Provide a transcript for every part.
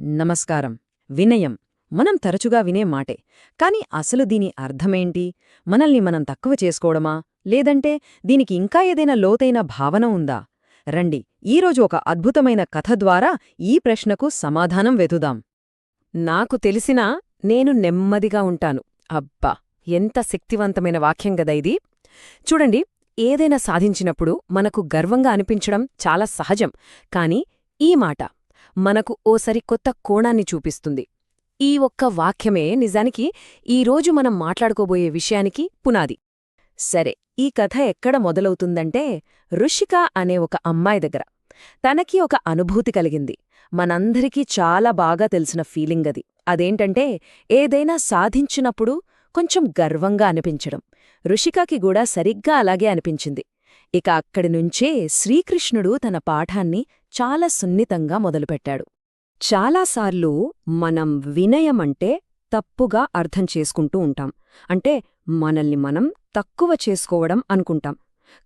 నమస్కారం. వినయం మనం తరచుగా వినే మాటే, కాని అసలు దీని అర్థమేంటి? మనల్ని మనం తక్కువ చేసుకోవడమా, లేదంటే దీనికి ఇంకా ఏదైనా లోతైన భావన ఉందా? రండి, ఈరోజు ఒక అద్భుతమైన కథ ద్వారా ఈ ప్రశ్నకు సమాధానం వెతుదాం. నాకు తెలిసినా నేను నెమ్మదిగా ఉంటాను. అబ్బా, ఎంత శక్తివంతమైన వాక్యం గదా ఇది! చూడండి, ఏదైనా సాధించినప్పుడు మనకు గర్వంగా అనిపించడం చాలా సహజం. కాని ఈ మాట మనకు ఓ సరికొత్త కోణాన్ని చూపిస్తుంది. ఈ ఒక్క వాక్యమే నిజానికి ఈరోజు మనం మాట్లాడుకోబోయే విషయానికి పునాది. సరే, ఈ కథ ఎక్కడ మొదలవుతుందంటే రుషిక అనే ఒక అమ్మాయి దగ్గర. తనకి ఒక అనుభూతి కలిగింది. మనందరికీ చాలా బాగా తెలిసిన ఫీలింగ్ అది. అదేంటంటే ఏదైనా సాధించినప్పుడు కొంచెం గర్వంగా అనిపించడం. రుషికకి కూడా సరిగ్గా అలాగే అనిపించింది. ఇక అక్కడినుంచే శ్రీకృష్ణుడు తన పాఠాన్ని చాలా సున్నితంగా మొదలుపెట్టాడు. చాలాసార్లు మనం వినయమంటే తప్పుగా అర్థం చేసుకుంటూ ఉంటాం. అంటే మనల్ని మనం తక్కువ చేసుకోవడం అనుకుంటాం.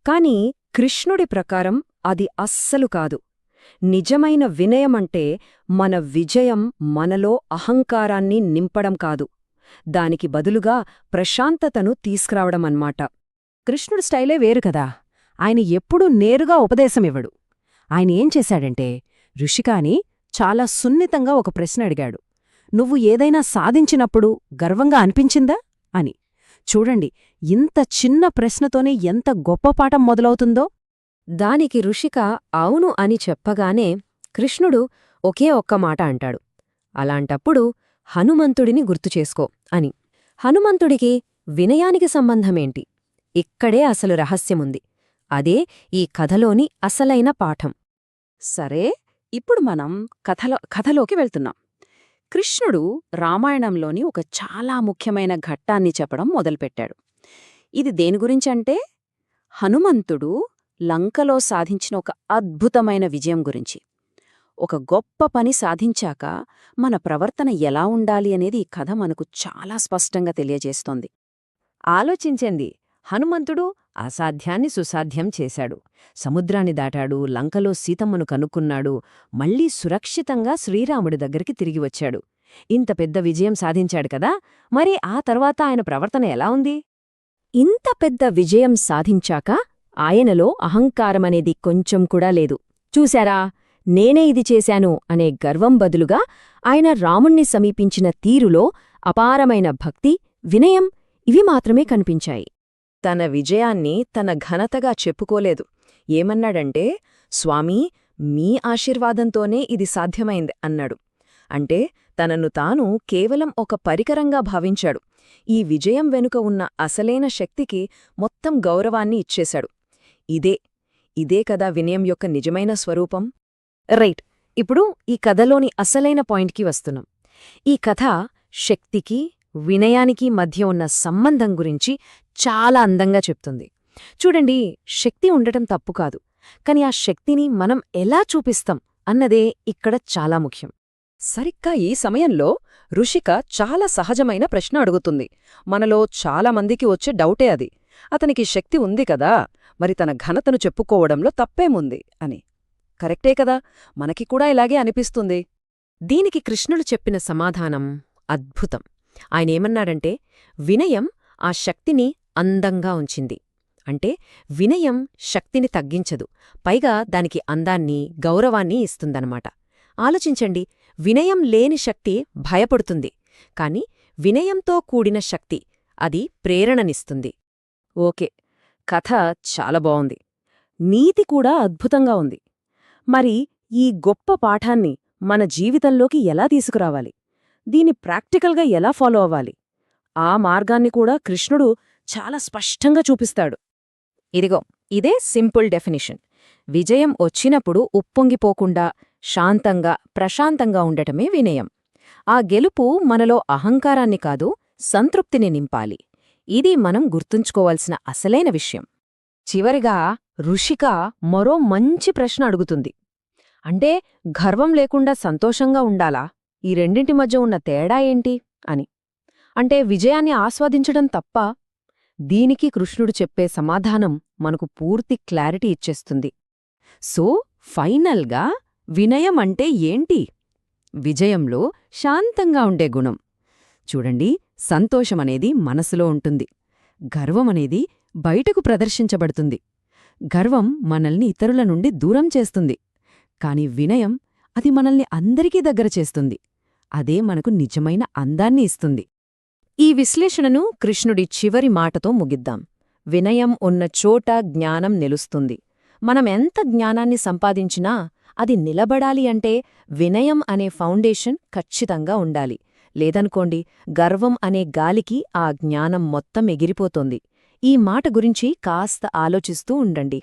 కాని కృష్ణుడి ప్రకారం అది అస్సలు కాదు. నిజమైన వినయమంటే మన విజయం మనలో అహంకారాన్ని నింపడం కాదు, దానికి బదులుగా ప్రశాంతతను తీసుకురావడమన్మాట. కృష్ణుడి స్టైలే వేరు కదా. ఆయన ఎప్పుడూ నేరుగా ఉపదేశమివ్వడు. ఆయన ఏం చేశాడంటే రుషికాని చాలా సున్నితంగా ఒక ప్రశ్న అడిగాడు. నువ్వు ఏదైనా సాధించినప్పుడు గర్వంగా అనిపించిందా అని. చూడండి, ఇంత చిన్న ప్రశ్నతోనే ఎంత గొప్ప పాఠం మొదలవుతుందో. దానికి రుషిక అవును అని చెప్పగానే కృష్ణుడు ఒకే ఒక్క మాట అంటాడు. అలాంటప్పుడు హనుమంతుడిని గుర్తుచేసుకో అని. హనుమంతుడికి వినయానికి సంబంధమేంటి? ఇక్కడే అసలు రహస్యముంది. అదే ఈ కథలోని అసలైన పాఠం. సరే, ఇప్పుడు మనం కథలోకి వెళ్తున్నాం. కృష్ణుడు రామాయణంలోని ఒక చాలా ముఖ్యమైన ఘట్టాన్ని చెప్పడం మొదలుపెట్టాడు. ఇది దేని గురించంటే హనుమంతుడు లంకలో సాధించిన ఒక అద్భుతమైన విజయం గురించి. ఒక గొప్ప పని సాధించాక మన ప్రవర్తన ఎలా ఉండాలి అనేది ఈ కథ మనకు చాలా స్పష్టంగా తెలియజేస్తోంది. ఆలోచించండి, హనుమంతుడు అసాధ్యాన్ని సుసాధ్యం చేశాడు. సముద్రాన్ని దాటాడు, లంకలో సీతమ్మను కనుక్కున్నాడు, మళ్లీ సురక్షితంగా శ్రీరాముడి దగ్గరికి తిరిగి వచ్చాడు. ఇంత పెద్ద విజయం సాధించాడు కదా, మరి ఆ తర్వాత ఆయన ప్రవర్తన ఎలా ఉంది? ఇంత పెద్ద విజయం సాధించాక ఆయనలో అహంకారమనేది కొంచెం కూడా లేదు. చూశారా, నేనే ఇది చేశాను అనే గర్వం బదులుగా ఆయన రాముణ్ణి సమీపించిన తీరులో అపారమైన భక్తి, వినయం ఇవి మాత్రమే కనిపించాయి. తన విజయాన్ని తన ఘనతగా చెప్పుకోలేదు. ఏమన్నాడంటే, స్వామీ, మీ ఆశీర్వాదంతోనే ఇది సాధ్యమైంది అన్నాడు. అంటే తనను తాను కేవలం ఒక పరికరంగా భావించాడు. ఈ విజయం వెనుక ఉన్న అసలైన శక్తికి మొత్తం గౌరవాన్ని ఇచ్చేశాడు. ఇదే కదా వినయం యొక్క నిజమైన స్వరూపం. రైట్, ఇప్పుడు ఈ కథలోని అసలైన పాయింట్కి వస్తున్నాం. ఈ కథ శక్తికి, వినయానికి మధ్య ఉన్న సంబంధం గురించి చాలా అందంగా చెప్తుంది. చూడండి, శక్తి ఉండటం తప్పు కాదు, కాని ఆ శక్తిని మనం ఎలా చూపిస్తాం అన్నదే ఇక్కడ చాలా ముఖ్యం. సరిగ్గా ఈ సమయంలో రుషిక చాలా సహజమైన ప్రశ్న అడుగుతుంది. మనలో చాలామందికి వచ్చే డౌటే అది. అతనికి శక్తి ఉంది కదా, మరి తన ఘనతను చెప్పుకోవడంలో తప్పేముంది అని. కరెక్టే కదా, మనకి కూడా ఇలాగే అనిపిస్తుంది. దీనికి కృష్ణుడు చెప్పిన సమాధానం అద్భుతం. ఆయనేమన్నాడంటే, వినయం ఆ శక్తిని అందంగా ఉంచింది. అంటే వినయం శక్తిని తగ్గించదు, పైగా దానికి అందాన్ని, గౌరవాన్ని ఇస్తుందన్నమాట. ఆలోచించండి, వినయం లేని శక్తి భయపడుతుంది, కాని వినయంతో కూడిన శక్తి అది ప్రేరణనిస్తుంది. ఓకే, కథ చాలా బావుంది, నీతి కూడా అద్భుతంగా ఉంది. మరి ఈ గొప్ప పాఠాన్ని మన జీవితంలోకి ఎలా తీసుకురావాలి? దీన్ని ప్రాక్టికల్గా ఎలా ఫాలో అవ్వాలి? ఆ మార్గాన్ని కూడా కృష్ణుడు చాలా స్పష్టంగా చూపిస్తాడు. ఇదే సింపుల్ డెఫినిషన్. విజయం వచ్చినప్పుడు ఉప్పొంగిపోకుండా శాంతంగా, ప్రశాంతంగా ఉండటమే వినయం. ఆ గెలుపు మనలో అహంకారాన్ని కాదు, సంతృప్తిని నింపాలి. ఇది మనం గుర్తుంచుకోవాల్సిన అసలైన విషయం. చివరిగా రుషిక మరో మంచి ప్రశ్న అడుగుతుంది. అంటే గర్వం లేకుండా సంతోషంగా ఉండాలా? ఈ రెండింటి మధ్య ఉన్న తేడా ఏంటి అని. అంటే విజయాన్ని ఆస్వాదించడం తప్ప? దీనికి కృష్ణుడు చెప్పే సమాధానం మనకు పూర్తి క్లారిటీ ఇచ్చేస్తుంది. సో ఫైనల్గా వినయం అంటే ఏంటి? విజయంలో శాంతంగా ఉండే గుణం. చూడండి, సంతోషమనేది మనసులో ఉంటుంది. గర్వమనేది బయటకు ప్రదర్శించబడుతుంది. గర్వం మనల్ని ఇతరుల నుండి దూరం చేస్తుంది. కాని వినయం అది మనల్ని అందరికీ దగ్గర చేస్తుంది. అదే మనకు నిజమైన అందాన్ని ఇస్తుంది. ఈ విశ్లేషణను కృష్ణుడి చివరి మాటతో ముగిద్దాం. వినయం ఉన్న చోట జ్ఞానం నిలుస్తుంది. మనం ఎంత జ్ఞానాన్ని సంపాదించినా అది నిలబడాలి అంటే వినయం అనే ఫౌండేషన్ ఖచ్చితంగా ఉండాలి. లేదనుకోండి, గర్వం అనే గాలికి ఆ జ్ఞానం మొత్తం ఎగిరిపోతోంది. ఈ మాట గురించి కాస్త ఆలోచిస్తూ ఉండండి.